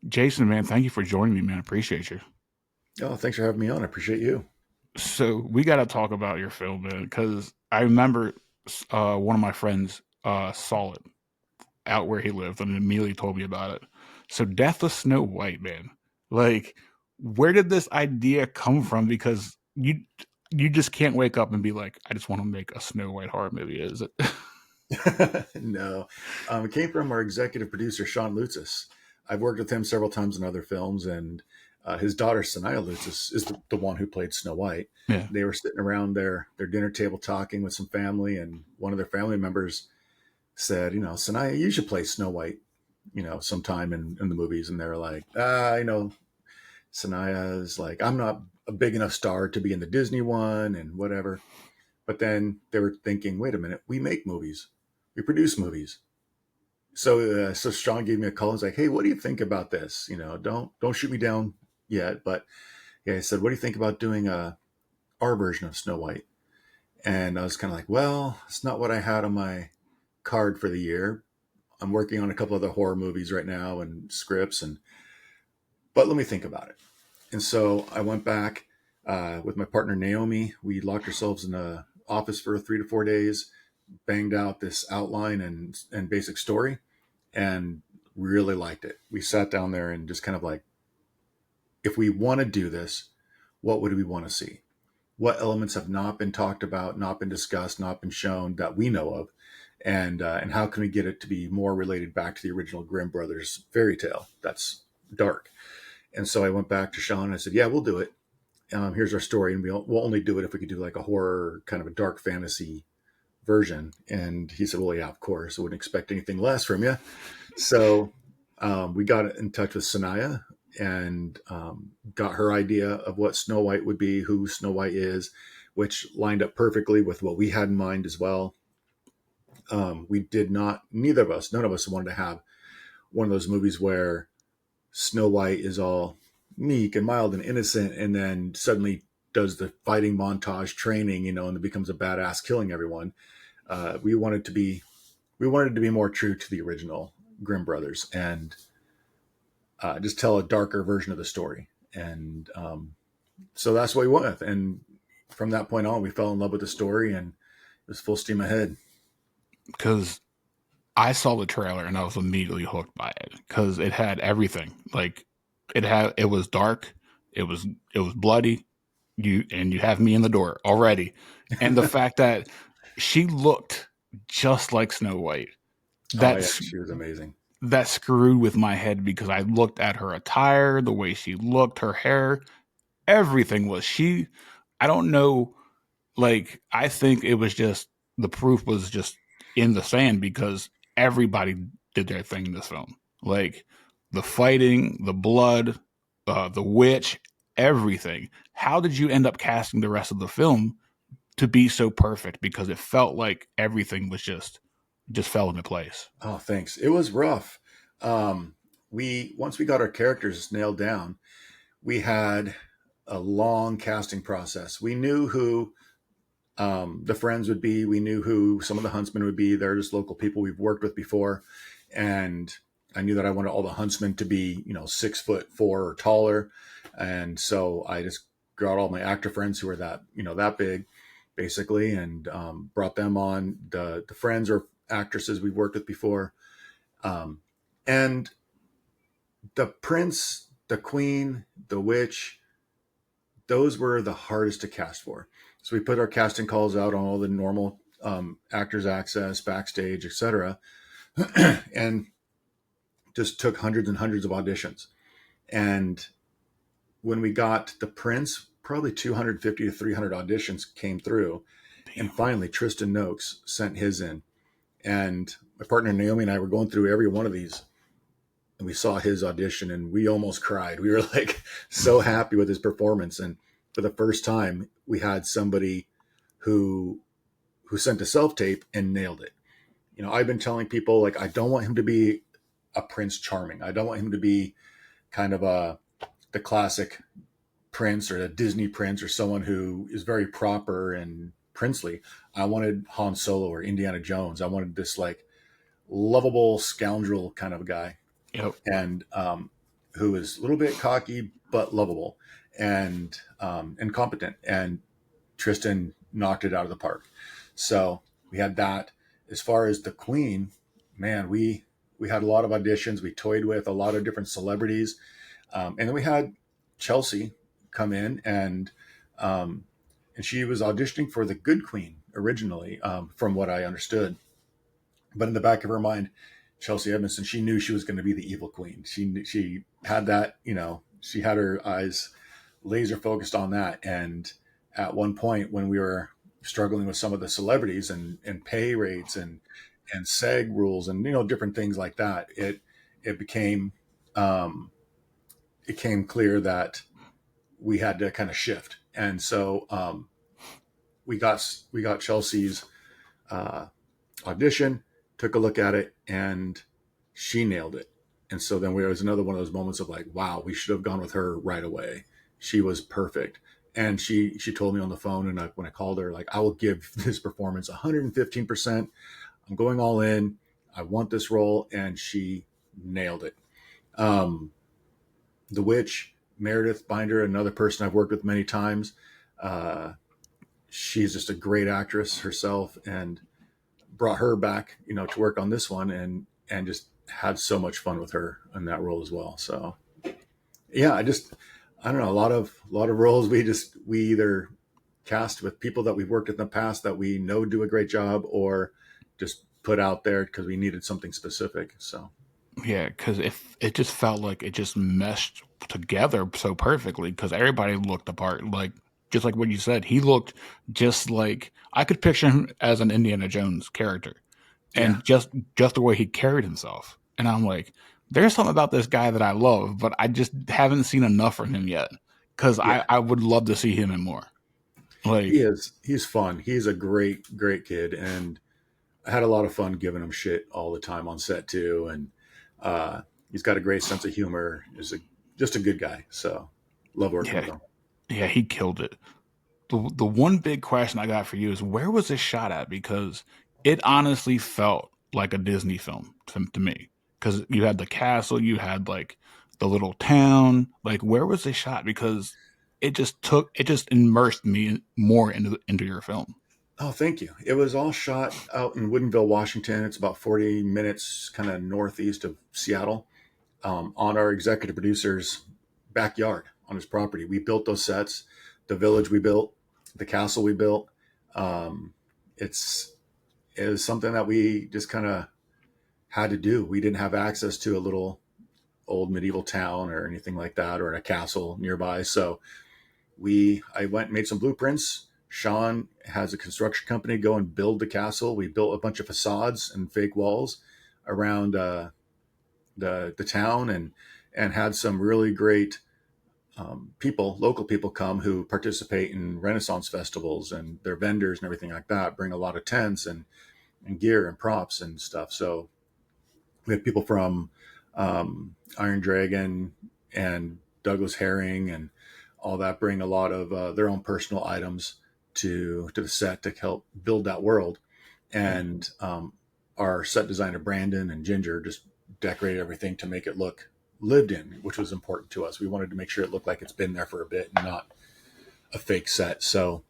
Jason, man, thank you for joining me, man. I appreciate you. Oh, thanks for having me on. I appreciate you. So we got to talk about your film, man, because I remember one of my friends saw it out where he lived and immediately told me about it. So Death of Snow White, man, like, where did this idea come from? Because you just can't wake up and be like, I just want to make a Snow White horror movie, is it? No, it came from our executive producer, Sean Lutzis. I've worked with him several times in other films, and his daughter, Sanaya Lutzis, is the one who played Snow White. Yeah. They were sitting around their dinner table talking with some family, and one of their family members said, Sanaya, you should play Snow White, sometime in the movies. And they were like, Sanaya is like, I'm not a big enough star to be in the Disney one and whatever. But then they were thinking, wait a minute, we make movies, we produce movies. So Sean gave me a call. He's like, hey, what do you think about this? Don't shoot me down yet, but yeah, I said, what do you think about doing our version of Snow White? And I was kind of like, well, it's not what I had on my card for the year. I'm working on a couple other horror movies right now and scripts, but let me think about it. And so I went back with my partner Naomi. We locked ourselves in a office for 3 to 4 days, banged out this outline and basic story, and really liked it. We sat down there and just kind of like, if we want to do this, what would we want to see? What elements have not been talked about, not been discussed, not been shown that we know of, and how can we get it to be more related back to the original Grimm brothers fairy tale that's dark? And so I went back to Sean and I said, yeah, we'll do it. Here's our story, and we'll only do it if we could do like a horror kind of a dark fantasy version. And he said, well, yeah, of course, I wouldn't expect anything less from you. So we got in touch with Sanaya and got her idea of what Snow White would be, who Snow White is, which lined up perfectly with what we had in mind as well. We did not, none of us wanted to have one of those movies where Snow White is all meek and mild and innocent, and then suddenly does the fighting montage training, and it becomes a badass killing everyone. We wanted to be more true to the original Grimm brothers and just tell a darker version of the story. And so that's what we went with. And from that point on, we fell in love with the story, and it was full steam ahead. Because I saw the trailer and I was immediately hooked by it because it had everything. Like it was dark, it was bloody. You have me in the door already, and the fact that she looked just like Snow White, Oh yeah, that's she was amazing. that screwed with my head because I looked at her attire, the way she looked, her hair, everything was she. I don't know. Like I think it was just the proof was just in the sand because everybody did their thing in this film. Like the fighting, the blood, the witch, everything. How did you end up casting the rest of the film to be so perfect? Because it felt like everything was just fell into place. Oh, thanks. It was rough. We once we got our characters nailed down, we had a long casting process. We knew who the friends would be. We knew who some of the huntsmen would be. They're just local people we've worked with before, and I knew that I wanted all the huntsmen to be 6'4" or taller, and so I just got all my actor friends who were that big, basically, and brought them on. The friends or actresses we've worked with before, um, and the prince, the queen, the witch, those were the hardest to cast for. So we put our casting calls out on all the normal actors access, backstage, etc., and just took hundreds and hundreds of auditions. And when we got the prince, probably 250 to 300 auditions came through. And Damn. finally, Tristan Noakes sent his in. And my partner Naomi and I were going through every one of these, and we saw his audition and we almost cried. We were like so happy with his performance. And for the first time, we had somebody who sent a self tape and nailed it. I've been telling people, like, I don't want him to be a Prince Charming. I don't want him to be kind of the classic prince or a Disney prince or someone who is very proper and princely. I wanted Han Solo or Indiana Jones. I wanted this like lovable scoundrel kind of guy. Yep. And who was a little bit cocky but lovable and competent. And Tristan knocked it out of the park. So we had that. As far as the Queen, man, we had a lot of auditions. We toyed with a lot of different celebrities, and then we had Chelsea come in, um, and she was auditioning for the Good Queen originally, from what I understood. But in the back of her mind, Chelsea Edmondson, she knew she was going to be the evil queen. She had that, she had her eyes laser focused on that. And at one point, when we were struggling with some of the celebrities and pay rates and SEG rules and different things like that, it became um, it became clear that we had to kind of shift. And so we got Chelsea's uh, audition, took a look at it, and she nailed it. And so then there was another one of those moments of like, wow, we should have gone with her right away. She was perfect. And she told me on the phone, and when I called her, like, I will give this performance 115%. I'm going all in. I want this role. And she nailed it. Um, the Witch, Meredith Binder, another person I've worked with many times. Uh, she's just a great actress herself, and brought her back, to work on this one, and just had so much fun with her in that role as well. So yeah, I don't know, a lot of roles we either cast with people that we've worked with in the past that we know do a great job, or just put out there because we needed something specific. So Yeah, because if it just felt like it just meshed together so perfectly, because everybody looked the part, like just like what you said, he looked just like I could picture him as an Indiana Jones character, yeah, and just the way he carried himself, and I'm like, there's something about this guy that I love, but I just haven't seen enough from him yet, because yeah, I would love to see him in more. Like, he's fun. He's a great kid, and I had a lot of fun giving him shit all the time on set too. And uh, he's got a great sense of humor. Is just a good guy. So love working with yeah, him. yeah, he killed it. The one big question I got for you is where was this shot at? Because it honestly felt like a Disney film to me. Because you had the castle, you had like the little town. Like, where was this shot? Because it just immersed me more into your film. Oh, thank you. It was all shot out in Woodinville, Washington. It's about 40 minutes kind of northeast of Seattle, on our executive producer's backyard on his property. We built those sets, the village we built, the castle we built. Um, it's it was something that we just kind of had to do. We didn't have access to a little old medieval town or anything like that, or a castle nearby. So I went and made some blueprints. Sean has a construction company go and build the castle. We built a bunch of facades and fake walls around the town, and had some really great local people come who participate in Renaissance festivals, and their vendors and everything like that bring a lot of tents and gear and props and stuff. So we had people from Iron Dragon and Douglas Herring and all that bring a lot of their own personal items to the set to help build that world. And our set designer Brandon and Ginger just decorated everything to make it look lived in, which was important to us. We wanted to make sure it looked like it's been there for a bit and not a fake set. So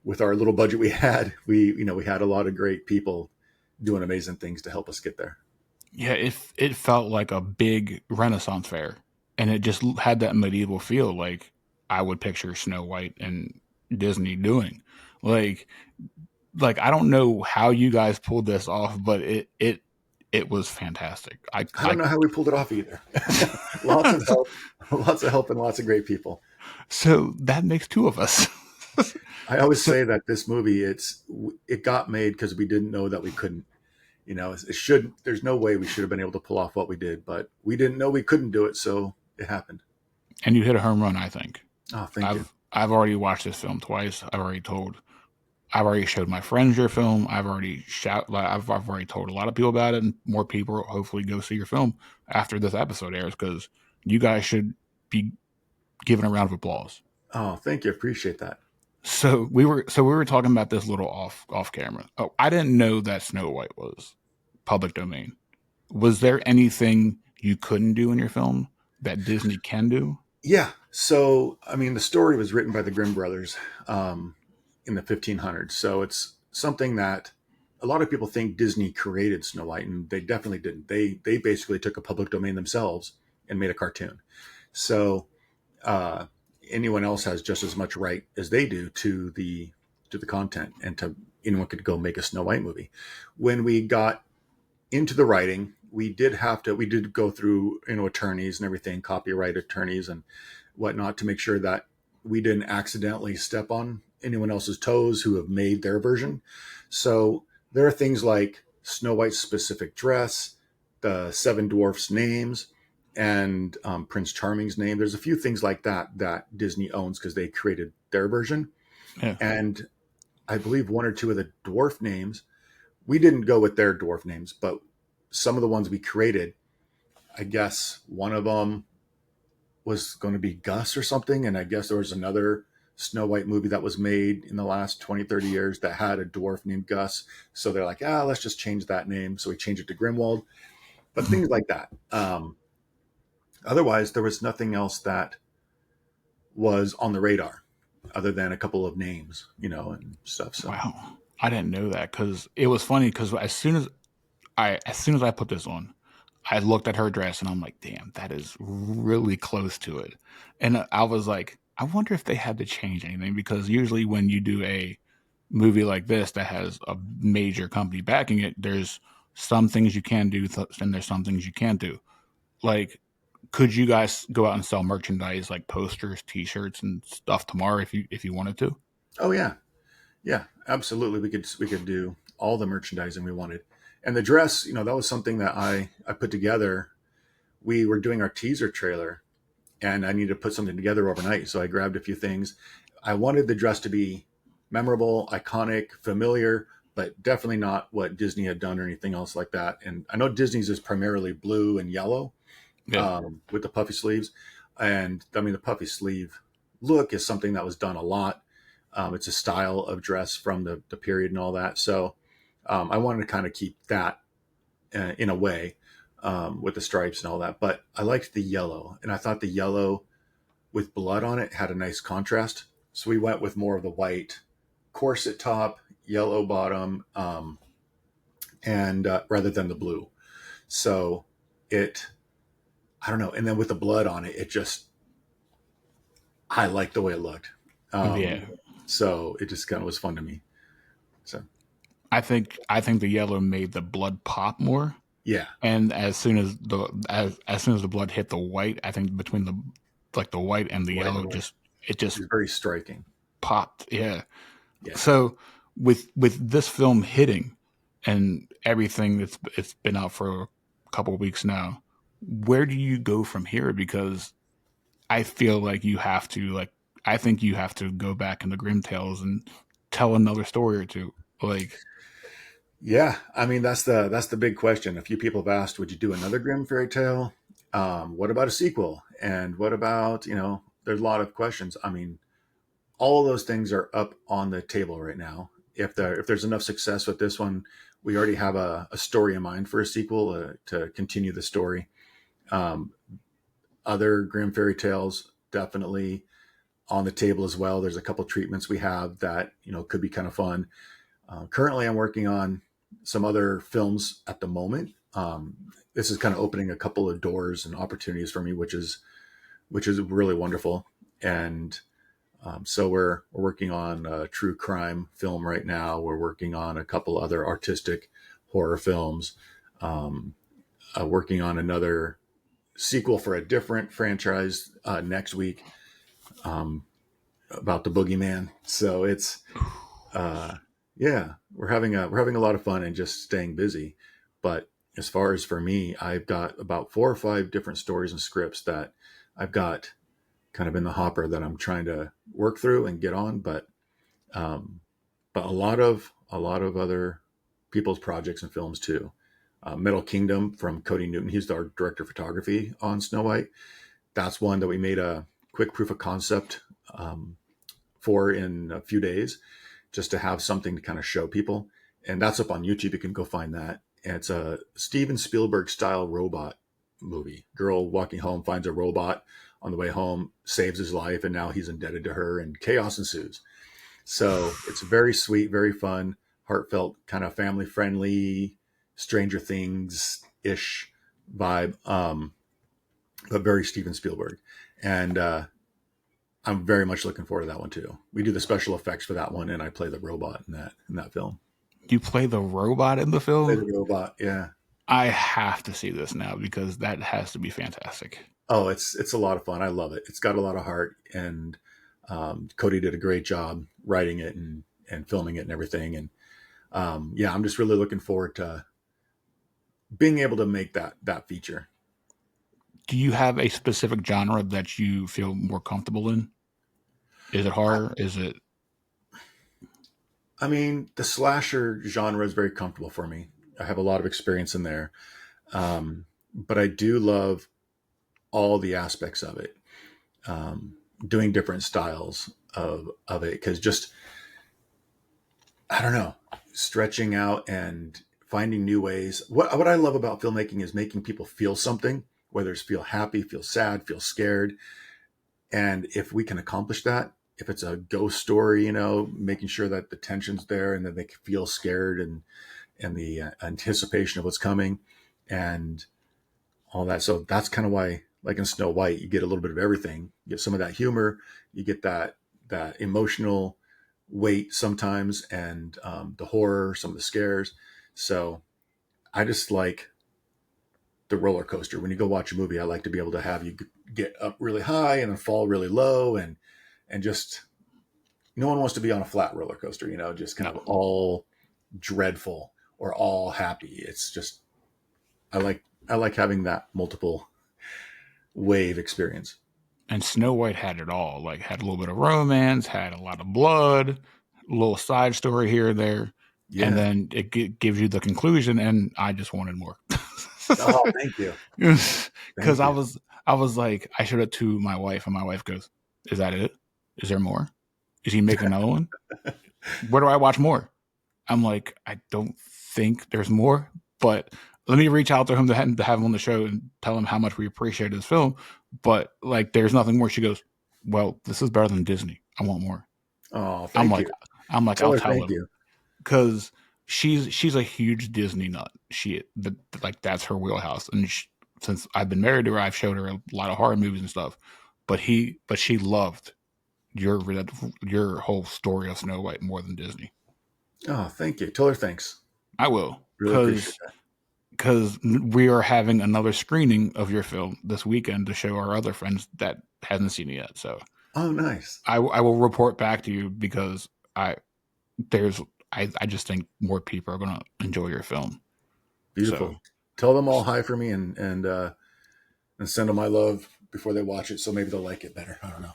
with our little budget we had, we had a lot of great people doing amazing things to help us get there. Yeah, it felt like a big Renaissance fair, and it just had that medieval feel, like I would picture Snow White and Disney doing. Like I don't know how you guys pulled this off, but it was fantastic. I don't know how we pulled it off either. Lots of help, lots of help, and lots of great people. So that makes two of us. I always So say that this movie, it got made because we didn't know that we couldn't. It should. There's no way we should have been able to pull off what we did, but we didn't know we couldn't do it, so it happened. and you hit a home run, I think. Oh, thank you. I've already watched this film twice. I've already showed my friends your film. I've already told a lot of people about it, and more people will hopefully go see your film after this episode airs, because you guys should be given a round of applause. Oh, thank you. Appreciate that. So we were talking about this little off camera. Oh, I didn't know that Snow White was public domain. Was there anything you couldn't do in your film? that Disney can do? Yeah. So, I mean, the story was written by the Grimm brothers in the 1500s. So it's something that a lot of people think Disney created Snow White, and they definitely didn't. They basically took a public domain themselves and made a cartoon. So uh, anyone else has just as much right as they do to the content, and to anyone could go make a Snow White movie. When we got into the writing, we did go through, attorneys and everything, copyright attorneys and whatnot, to make sure that we didn't accidentally step on anyone else's toes who have made their version. So there are things like Snow White's specific dress, the seven dwarfs names, and Prince Charming's name. There's a few things like that that Disney owns because they created their version. Yeah. And I believe one or two of the dwarf names, we didn't go with their dwarf names, but some of the ones we created, I guess one of them was going to be Gus or something. And I guess there was another Snow White movie that was made in the last 20, 30 years that had a dwarf named Gus. So they're like, let's just change that name. So we changed it to Grimwald, but things like that. Otherwise, there was nothing else that was on the radar other than a couple of names, and stuff. So, Wow. I didn't know that because it was funny because as soon as I put this on, I looked at her dress and I'm like, damn, that is really close to it. And I was like, I wonder if they had to change anything because usually when you do a movie like this that has a major company backing it, there's some things you can do and there's some things you can't do. Like, could you guys go out and sell merchandise like posters, T-shirts, and stuff tomorrow if you wanted to? oh yeah, yeah, absolutely. We could do all the merchandising we wanted, and the dress. That was something that I put together. We were doing our teaser trailer, and I needed to put something together overnight. So I grabbed a few things. I wanted the dress to be memorable, iconic, familiar, but definitely not what Disney had done or anything else like that. And I know Disney's is primarily blue and yellow Yeah, with the puffy sleeves. And I mean, the puffy sleeve look is something that was done a lot. It's a style of dress from the period and all that. So I wanted to kind of keep that in a way with the stripes and all that. But I liked the yellow, and I thought the yellow with blood on it had a nice contrast. So we went with more of the white corset top, yellow bottom, and rather than the blue. So I don't know. And then with the blood on it, I liked the way it looked. yeah. So it just kind of was fun to me. So I think the yellow made the blood pop more. yeah, And as soon as the blood hit the white, I think between the white and the white yellow, and white it just is very striking. popped. Yeah. Yeah. So with this film hitting and everything it's been out for a couple of weeks now, where do you go from here? Because I feel like I think you have to go back in the Grim Tales and tell another story or two. Like, Yeah, I mean that's the big question. A few people have asked, would you do another Grimm fairy tale? What about a sequel? And what about, there's a lot of questions. I mean, all of those things are up on the table right now. If there's enough success with this one, we already have a story in mind for a sequel to continue the story. Um, Other Grimm fairy tales definitely on the table as well. There's a couple treatments we have that could be kind of fun. Currently, I'm working on some other films at the moment. This is kind of opening a couple of doors and opportunities for me, which is really wonderful. And so we're working on a true crime film right now. We're working on a couple other artistic horror films. Um, Working on another sequel for a different franchise next week about the boogeyman. So it's uh, yeah, we're having a lot of fun and just staying busy. But as far as for me, I've got about 4 or 5 different stories and scripts that I've got kind of in the hopper that I'm trying to work through and get on. Um, but a lot of other people's projects and films too. Metal Kingdom from Cody Newton. He's our director of photography on Snow White. That's one that we made a quick proof of concept um, for in a few days, just to have something to kind of show people. And that's up on YouTube. You can go find that. And it's a Steven Spielberg style robot movie. Girl walking home finds a robot on the way home, saves his life, and now he's indebted to her, and chaos ensues. So it's very sweet, very fun, heartfelt, kind of family friendly, Stranger Things ish vibe, but very Steven Spielberg. And I'm very much looking forward to that one too. We do the special effects for that one, and I play the robot in that film. You play the robot in the Play film? the robot, yeah. I have to see this now because that has to be fantastic. Oh, it's a lot of fun. I love it. It's got a lot of heart, and Cody did a great job writing it and filming it and everything. And yeah, I'm just really looking forward to being able to make that feature. Do you have a specific genre that you feel more comfortable in? Is it I, horror? Is it I mean, the slasher genre is very comfortable for me. I have a lot of experience in there, but I do love all the aspects of it. Doing different styles of it, because just I don't know, stretching out and finding new ways. What I love about filmmaking is making people feel something, whether it's feel happy, feel sad, feel scared. And if we can accomplish that, if it's a ghost story, making sure that the tension's there and that they can feel scared and the anticipation of what's coming and all that. So that's kind of why, like in Snow White, you get a little bit of everything. You get some of that humor, you get that emotional weight sometimes, and the horror, some of the scares. So I just like the roller coaster. When you go watch a movie, I like to be able to have you get up really high and then fall really low, and just no one wants to be on a flat roller coaster, just kind of no? all dreadful or all happy. It's just I like having that multiple wave experience. And Snow White had it all. Like had a little bit of romance, had a lot of blood, a little side story here and there, and Yeah. then it gives you the conclusion. And I just wanted more Oh, thank you. because Thank you. I was like I showed it to my wife, and my wife goes, "Is that it? Is there more? Is he making another one? Where do I watch more?" I'm like, I don't think there's more, but let me reach out to him to have him on the show and tell him how much we appreciate his film. But like, there's nothing more. She goes, well, this is better than Disney. I want more. Oh, I'm thank like, you. I'll Tell her tell thank him you. because she's a huge Disney nut. Like that's her wheelhouse. And since I've been married to her, I've showed her a lot of horror movies and stuff. But she loved your your whole story of Snow White more than Disney. Oh, thank you. Tell her thanks. I will Really appreciate that. because we are having another screening of your film this weekend to show our other friends that hasn't seen it yet. So Oh, nice. I will report back to you because I there's I just think more people are gonna enjoy your film. So Beautiful. Tell them all hi for me, and send them my love before they watch it, so maybe they'll like it better. I don't know.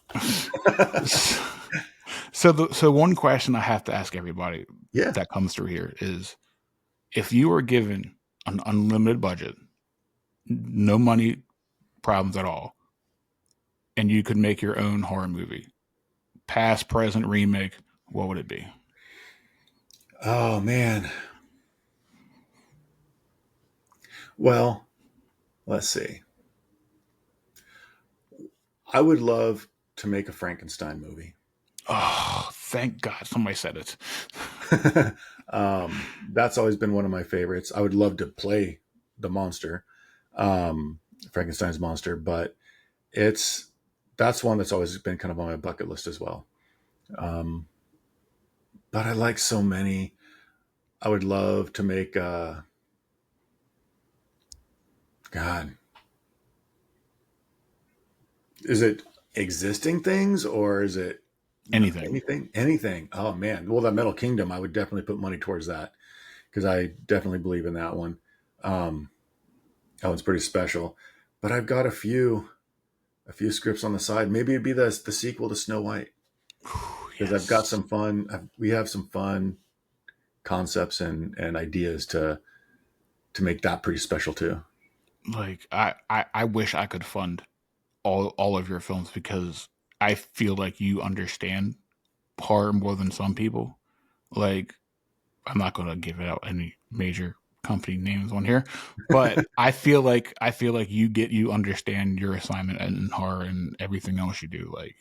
so one question I have to ask everybody Yeah. that comes through here is if you were given an unlimited budget, no money problems at all, and you could make your own horror movie, past, present, remake, what would it be? Oh man. Well, let's see. I would love to make a Frankenstein movie. Oh, thank God somebody said it. That's always been one of my favorites. I would love to play the monster, um, Frankenstein's monster, but it's that's one that's always been kind of on my bucket list as well. Um, but I like so many. I would love to make God. Is it existing things or is it Anything. anything? Anything. Oh man. Well, that Metal Kingdom, I would definitely put money towards that because I definitely believe in that one. Um, that one's pretty special. But I've got a few scripts on the side. Maybe it'd be the sequel to Snow White because I've got Yes. some fun. We have some fun concepts and ideas to make that pretty special too. Like I wish I could fund all of your films because I feel like you understand horror more than some people. Like I'm not gonna give it out any major company names on here, but I feel like you understand your assignment in horror and everything else you do. Like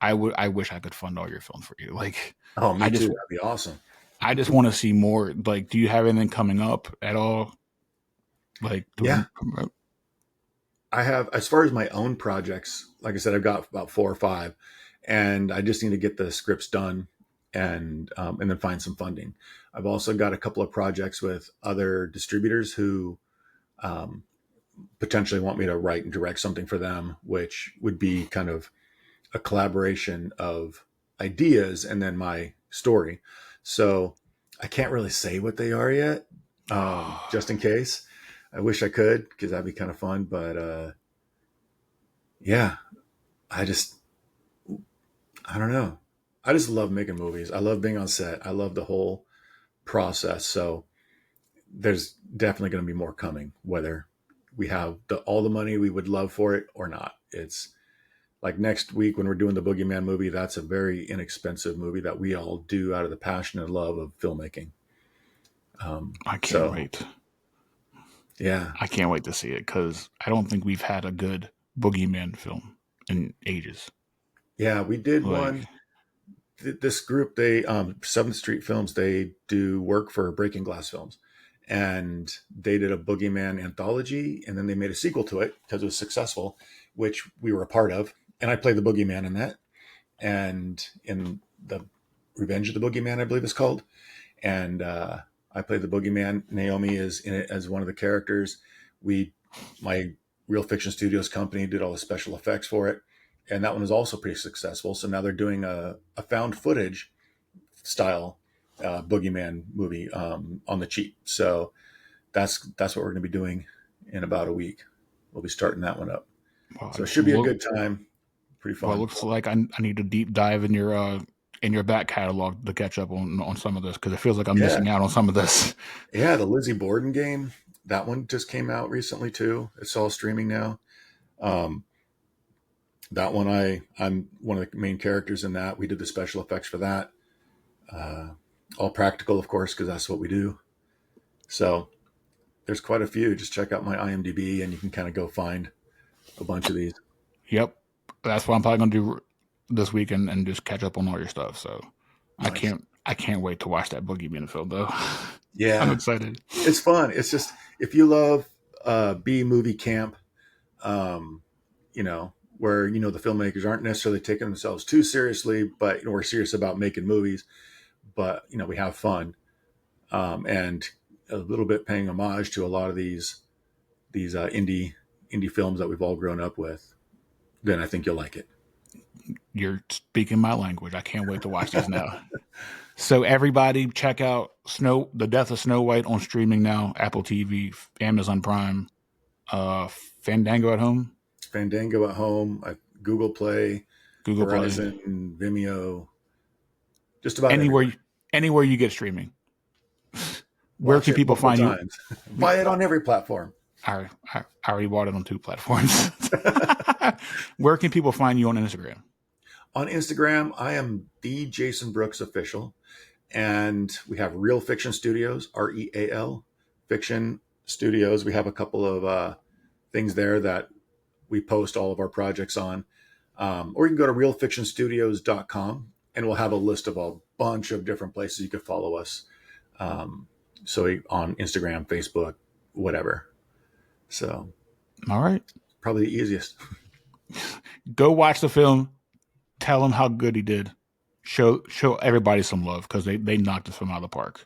I wish I could fund all your films for you. Like Oh, I me too. just That'd be awesome. I just want to see more. Like, do you have anything coming up at all? Like Yeah, to promote? I have, as far as my own projects, like I said, I've got about 4 or 5, and I just need to get the scripts done and then find some funding. I've also got a couple of projects with other distributors who um, potentially want me to write and direct something for them, which would be kind of a collaboration of ideas and then my story. So I can't really say what they are yet, just in case. I wish I could because that'd be kind of fun. But yeah, I just, I don't know. I just love making movies. I love being on set. I love the whole process. So there's definitely going to be more coming, whether we have all the money we would love for it or not. It's like next week when we're doing the Boogeyman movie, that's a very inexpensive movie that we all do out of the passion and love of filmmaking. I can't So wait. yeah, I can't wait to see it because I don't think we've had a good boogeyman film in ages. yeah, we did Like, one. This group, they Seventh Street Films, they do work for Breaking Glass Films, and they did a Boogeyman anthology, and then they made a sequel to it because it was successful, which we were a part of, and I played the Boogeyman in that, and in the Revenge of the Boogeyman, I believe it's called, and I played the Boogeyman. Naomi is in it as one of the characters. We, my Real Fiction Studios company, did all the special effects for it, and that one was also pretty successful. So now they're doing a found footage style Boogeyman movie on the cheap. So that's what we're going to be doing in about a week. We'll be starting that one up. well, So it should be a good time. Pretty well, it fun. looks like I need to deep dive in your back catalog to catch up on some of this because it feels like I'm Yeah, missing out on some of this. yeah. The Lizzie Borden game, that one just came out recently too. It's all streaming now. Um, that one, I'm one of the main characters in that. We did the special effects for that. Uh, all practical, of course, because that's what we do. So there's quite a few. Just check out my IMDb, and you can kind of go find a bunch of these. Yep, that's what I'm probably gonna do this weekend and just catch up on all your stuff. So Nice. I can't wait to watch that boogeyman film though. I'm Yeah, excited. it's fun. It's just if you love B movie camp, um, where the filmmakers aren't necessarily taking themselves too seriously, but we're serious about making movies, but we have fun and a little bit paying homage to a lot of these indie films that we've all grown up with. Then I think you'll like it. You're speaking my language. I can't wait to watch these now. So everybody, check out The Death of Snow White on streaming now. Apple TV, Amazon Prime, Fandango at home, Fandango at home, Google Play, Google Play, Verizon, Vimeo, just about anywhere, everywhere. anywhere you get streaming. Where Watch can it people multiple find you? times. Buy it on every platform. I already bought it on 2 platforms. Where can people find you on Instagram? On Instagram, I am the Jason Brooks official, and we have Real Fiction Studios, REAL Fiction Studios. We have a couple of things there that we post all of our projects on. Or you can go to realfictionstudios.com and we'll have a list of a bunch of different places you could follow us. So on Instagram, Facebook, whatever. So All right. probably the easiest. Go watch the film. Tell him how good he did. Show everybody some love because they knocked this film out of the park.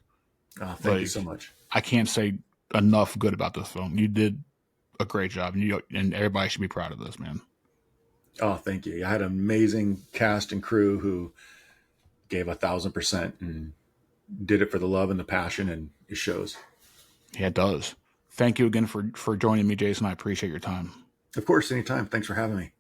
Thank you Like so much. I can't say enough good about this film. You did a great job, and everybody should be proud of this, man. Oh, thank you. I had an amazing cast and crew who gave 1,000% and did it for the love and the passion, and it shows. Yeah, it does. Thank you again for joining me, Jason. I appreciate your time. Of course, anytime. Thanks for having me.